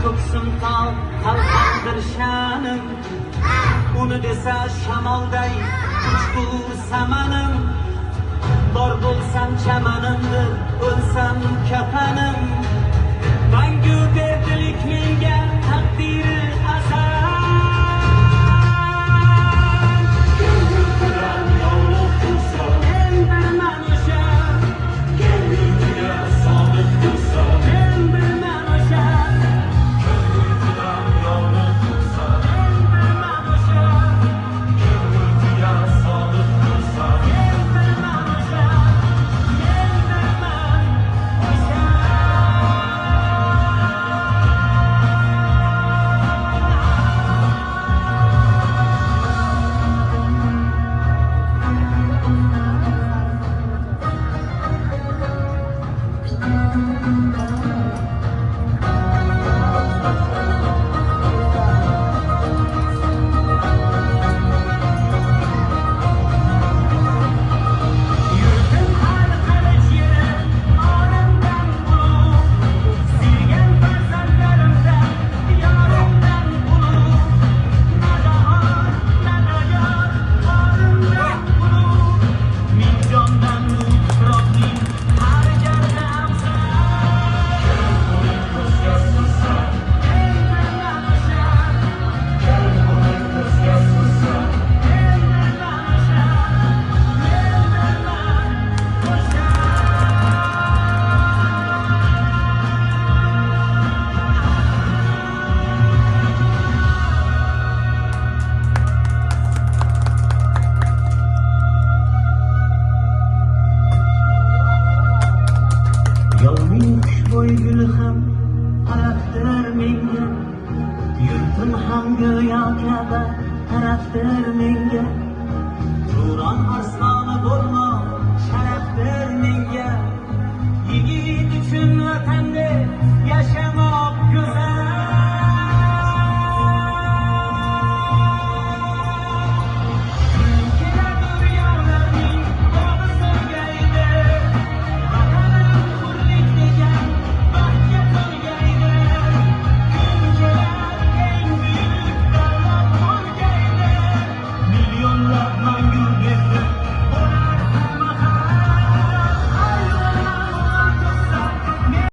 ko'ksim tog' qalqondir sha'nim, uni desa shamolday uchqur samanim. Bor bo'lsam chamanimdir, o'lsam kafanim. Mangu berdilik menga taqdiri azal. Yolning xushbo'y guli ham tarafdir menga, yurtim ham go'yo kabi tarafdir menga. Turon arsloni bo'lmoq sharafdir menga, yigit uchun vatanda